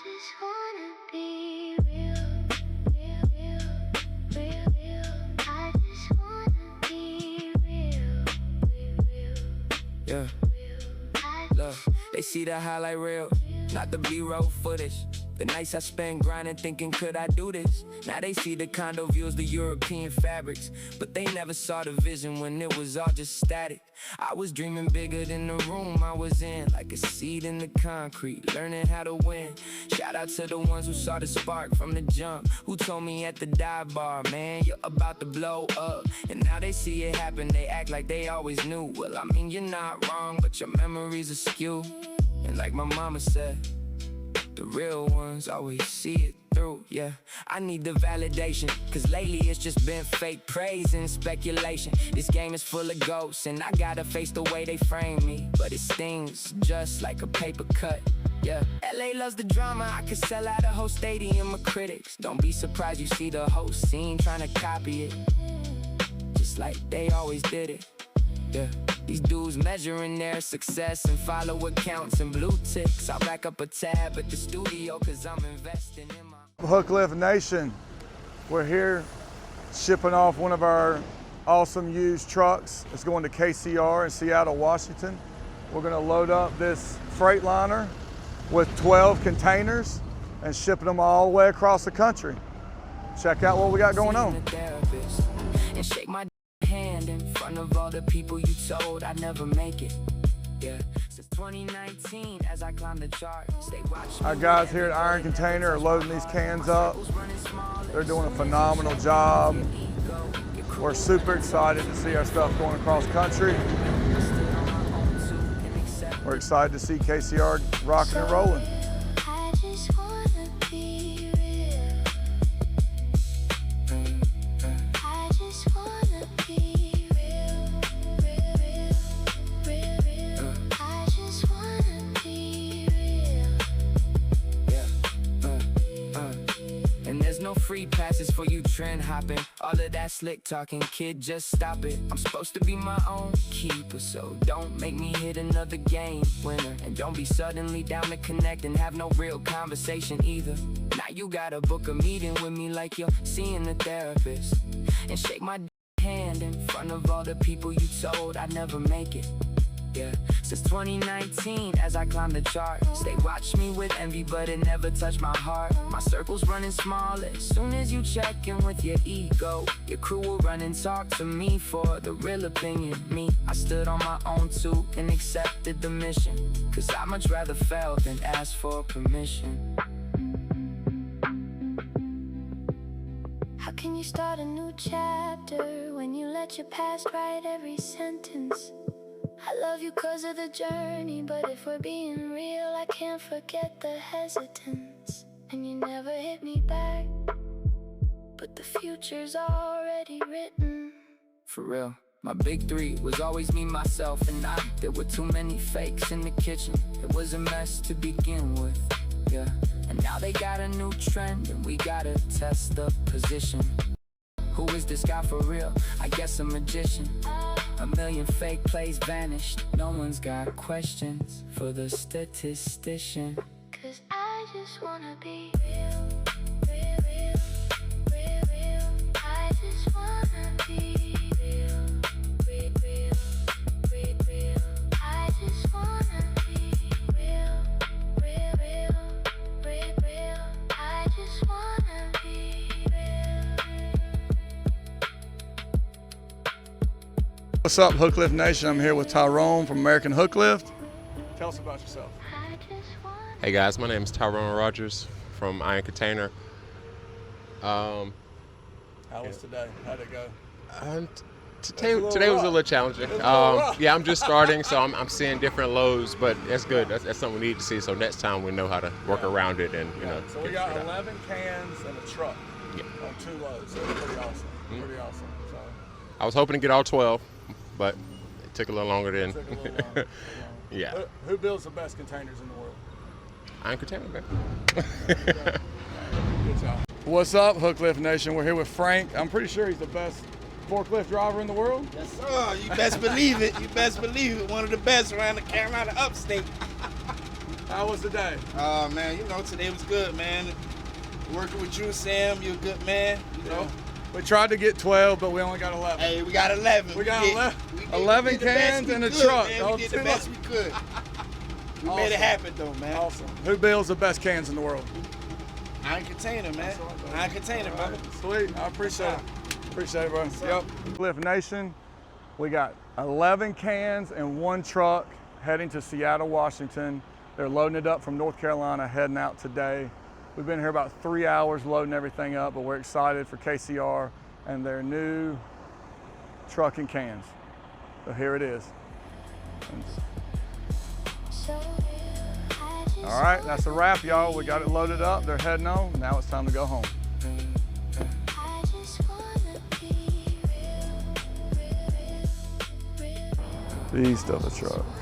just wanna be real. I just wanna be real. Yeah, look, they see the highlight reel, not the B-roll footage. The nights I spent grinding thinking, could I do this? Now they see the condo views, the European fabrics, but they never saw the vision when it was all just static. I was dreaming bigger than the room I was in, like a seed in the concrete, learning how to win. Shout out to the ones who saw the spark from the jump, who told me at the dive bar, man, you're about to blow up. And now they see it happen, they act like they always knew. Well, I mean, you're not wrong, but your memories are skewed. And like my mama said, the real ones always see it through, yeah. I need the validation, cause lately it's just been fake praise and speculation. This game is full of ghosts, and I gotta face the way they frame me. But it stings just like a paper cut, yeah. LA loves the drama, I could sell out a whole stadium of critics. Don't be surprised you see the whole scene trying to copy it, just like they always did it, yeah. These dudes measuring their success and follow accounts and blue ticks. I'll rack up a tab at the studio cause I'm investing in my Hooklift Nation, we're here shipping off one of our awesome used trucks. It's going to KCR in Seattle, Washington. We're gonna load up this Freightliner with 12 containers and shipping them all the way across the country. Check out what we got going on. And shake my hand in front of all the people you told I'd never make it, yeah. Since 2019 as I climb the charts, they watch me. Our guys here at Iron Container are loading these cans up. They're doing a phenomenal job. We're super excited to see our stuff going across country. We're excited to see KCR rocking and rolling. I just wanna be real. I just wanna be real. I just wanna be real. And there's no free passes for you trend hopping. All of that slick talking, kid, just stop it. I'm supposed to be my own keeper, so don't make me hit another game winner. And don't be suddenly down to connect and have no real conversation either. Now you gotta book a meeting with me like you're seeing a therapist, and shake my hand in front of all the people you told I'd never make it, yeah. Since 2019 as I climb the charts, they watch me with envy but it never touched my heart. My circle's running small as soon as you check in with your ego. Your crew will run and talk to me for the real opinion. Me, I stood on my own too and accepted the mission, cause I much rather fail than ask for permission. How can you start a new chapter when you let your past write every sentence? I love you cause of the journey, but if we're being real, I can't forget the hesitance. And you never hit me back, but the future's already written. For real, my big three was always me, myself, and I. There were too many fakes in the kitchen. It was a mess to begin with, yeah. And now they got a new trend, and we gotta test the position. Who is this guy for real? I guess a magician. A million fake plays vanished. No one's got questions for the statistician. Cause I just wanna be real. I just wanna be real. I just wanna be real. I just wanna be real. What's up, Hooklift Nation? I'm here with Tyrone from American Hooklift. Tell us about yourself. I just wanna. Hey guys, my name is Tyrone Rogers from Iron Container. How was today? How'd it go? Today was a little challenging. Yeah, I'm just starting, so I'm seeing different lows, but that's good. That's something we need to see. So next time we know how to work around it, and you know. So we got 11 cans and a truck on 2 loads. So it's pretty awesome. Pretty awesome. So I was hoping to get all 12, but it took a little longer than. Yeah. Who builds the best containers in the world? Iron Container, man. Good job. What's up, Hooklift Nation? We're here with Frank. I'm pretty sure he's the best forklift driver in the world. Yes, sir. You best believe it. You best believe it. One of the best around the Carolina upstate. How was the day? Man, you know, today was good, man. Working with you, Sam, you're a good man, you know. We tried to get 12, but we only got 11. Hey, we got 11. We got did- 11, we did- 11 we did the best cans we and a could, truck. Man. Oh, We did the too best much. we could. We made it Awesome. happen, though, man. Awesome. Who builds the best cans in the world? Iron Container, man. Iron Container, brother. Sweet, I appreciate it. Appreciate it, bro. Yep. Hooklift Nation, we got 11 cans and 1 truck heading to Seattle, Washington. They're loading it up from North Carolina, heading out today. We've been here about 3 hours loading everything up, but we're excited for KCR and their new truck and cans. So here it is. All right, that's a wrap, y'all. We got it loaded up. They're heading on. Now it's time to go home. These are the trucks.